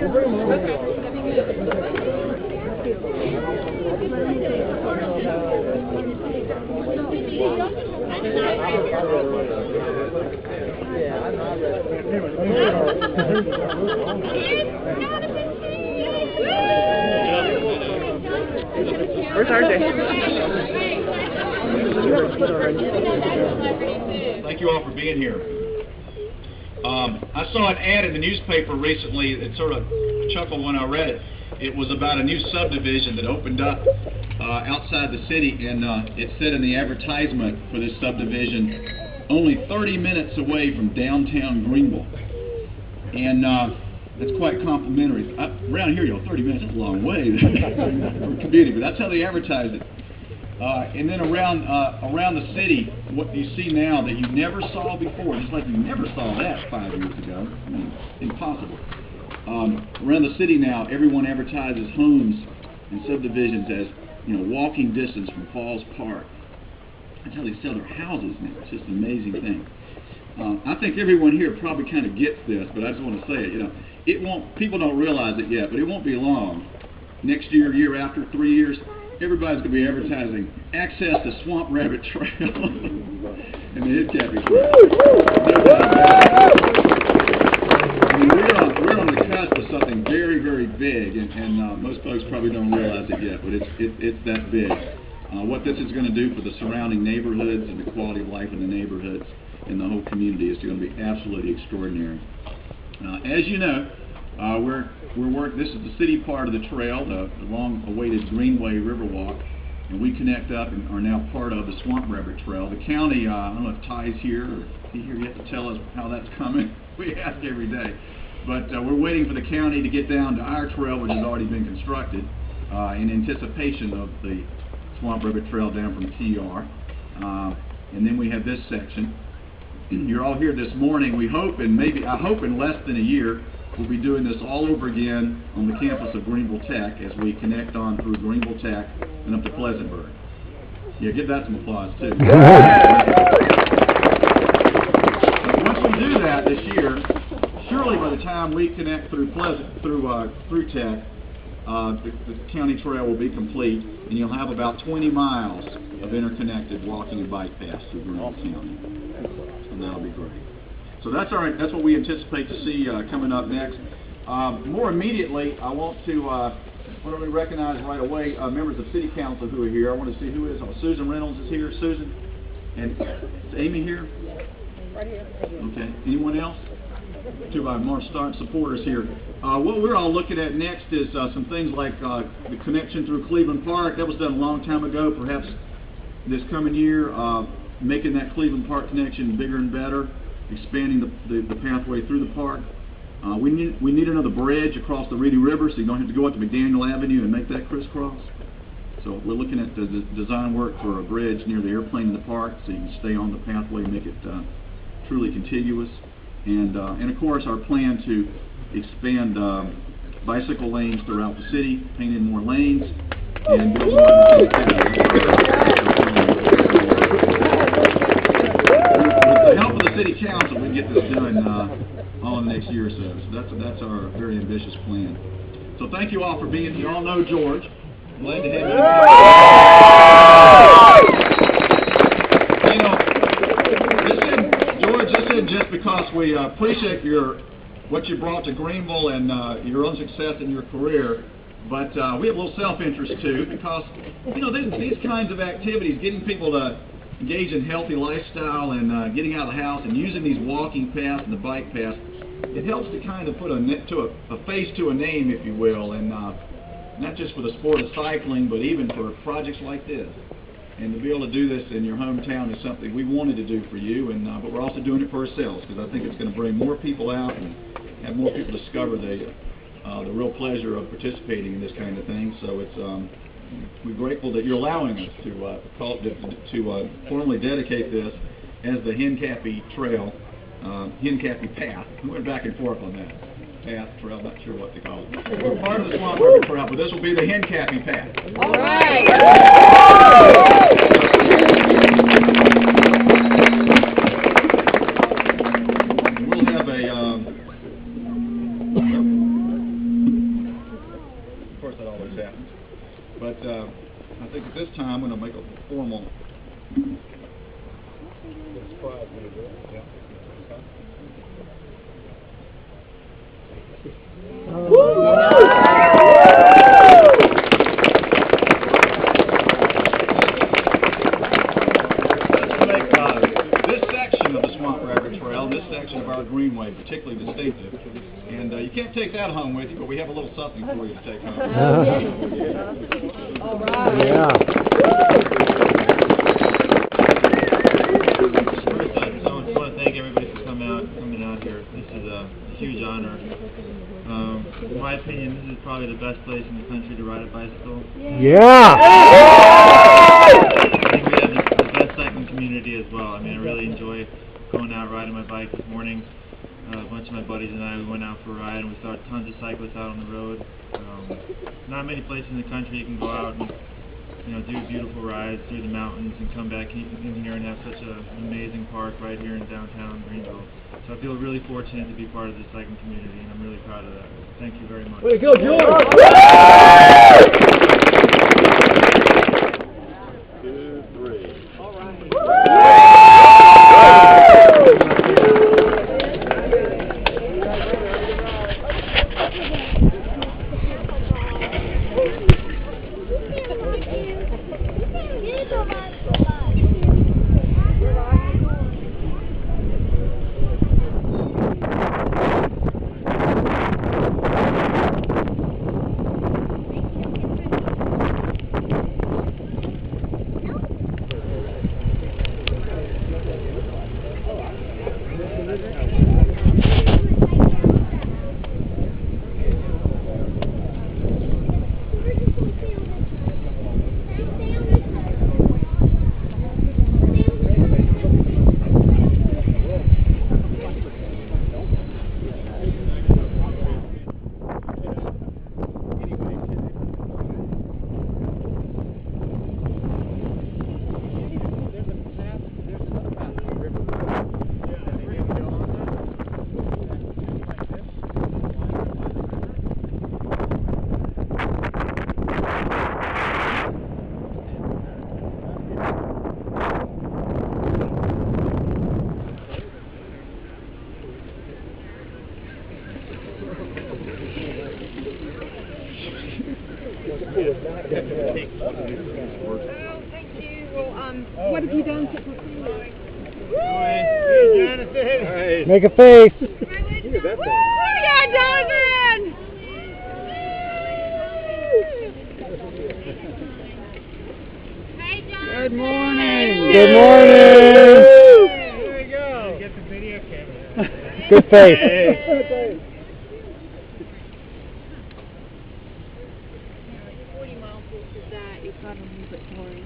Where's RJ? Thank you all for being here. I saw an ad in the newspaper recently that sort of chuckled when I read it. It was about a new subdivision that opened up outside the city, and it said in the advertisement for this subdivision, only 30 minutes away from downtown Greenville. And that's quite complimentary. Around here, 30 minutes is a long way for commuting, but that's how they advertised it. And then around the city, what you see now that you never saw before, just like you never saw that 5 years ago. I mean, impossible. Around the city now, everyone advertises homes and subdivisions as, walking distance from Falls Park. That's how they sell their houses now. It's just an amazing thing. I think everyone here probably kind of gets this, but I just want to say it. It won't. People don't realize it yet, but it won't be long. Next year, year after, 3 years, everybody's going to be advertising access to Swamp Rabbit Trail and the Hincapie Trail. I mean, we're on the cusp of something very, very big, and most folks probably don't realize it yet, but it's that big. What this is going to do for the surrounding neighborhoods and the quality of life in the neighborhoods and the whole community is going to be absolutely extraordinary. As you know, this is the city part of the trail, the long-awaited Greenway Riverwalk, and we connect up and are now part of the Swamp Rabbit Trail. The county, I don't know if Ty's here or is he here yet to tell us how that's coming. We ask every day. But we're waiting for the county to get down to our trail, which has already been constructed, in anticipation of the Swamp Rabbit Trail down from TR. And then we have this section. You're all here this morning. We hope, I hope in less than a year, we'll be doing this all over again on the campus of Greenville Tech as we connect on through Greenville Tech and up to Pleasantburg. Yeah, give that some applause too. Once we do that this year, surely by the time we connect through Tech, the county trail will be complete, and you'll have about 20 miles of interconnected walking and bike paths through Greenville County. And that'll be great. So that's all right. That's what we anticipate to see coming up next. More immediately, I want to recognize right away members of City Council who are here. I want to see who is. Susan Reynolds is here. Susan, and is Amy here? Right here. Okay. Anyone else? Two of our more staunch supporters here. What we're all looking at next is some things like the connection through Cleveland Park. That was done a long time ago. Perhaps this coming year, making that Cleveland Park connection bigger and better, expanding the pathway through the park. We need another bridge across the Reedy River, so you don't have to go up to McDaniel Avenue and make that crisscross. So we're looking at the design work for a bridge near the airplane in the park, so you can stay on the pathway and make it truly contiguous. And of course, our plan to expand bicycle lanes throughout the city, paint in more lanes, and build more with the help of the City Council, we get this done all in the next year or so. So that's our very ambitious plan. So thank you all for being here. You all know George. Glad to have you. George, this isn't just because we appreciate what you brought to Greenville and your own success in your career, but we have a little self-interest too, because these kinds of activities, getting people to engage in healthy lifestyle and getting out of the house and using these walking paths and the bike paths, it helps to kind of put a face to a name, if you will, and not just for the sport of cycling, but even for projects like this. And to be able to do this in your hometown is something we wanted to do for you, and but we're also doing it for ourselves, because I think it's going to bring more people out and have more people discover the real pleasure of participating in this kind of thing. So it's we're grateful that you're allowing us to formally dedicate this as the Hincapie Trail, Hincapie Path. We went back and forth on that. Path, trail, not sure what to call it. We're part of the Swamp River Trail, but this will be the Hincapie Path. All right. We'll have But I think at this time I'm going to make a formal. This section of the Swamp River Trail, this section of our greenway, particularly distinctive. And you can't take that home with you, but we have a little something for you to take home. All right. Yeah. First, I just want to thank everybody for coming out here. This is a huge honor. In my opinion, this is probably the best place in the country to ride a bicycle. Yeah. I think we have the best cycling community as well. I mean, I really enjoy going out riding my bike this morning. A bunch of my buddies and I, we went out for a ride and we saw tons of cyclists out on the road. Not many places in the country you can go out and do beautiful rides through the mountains and come back in here and have such an amazing park right here in downtown Greenville. So I feel really fortunate to be part of this cycling community, and I'm really proud of that. Thank you very much. Way to go, George! 2, 3. All right. What have you done to Make a face. Yeah, Jonathan! Good morning. Good morning. Here we go. Get the video camera. Good face. 40 miles to that, you've got to move it forward.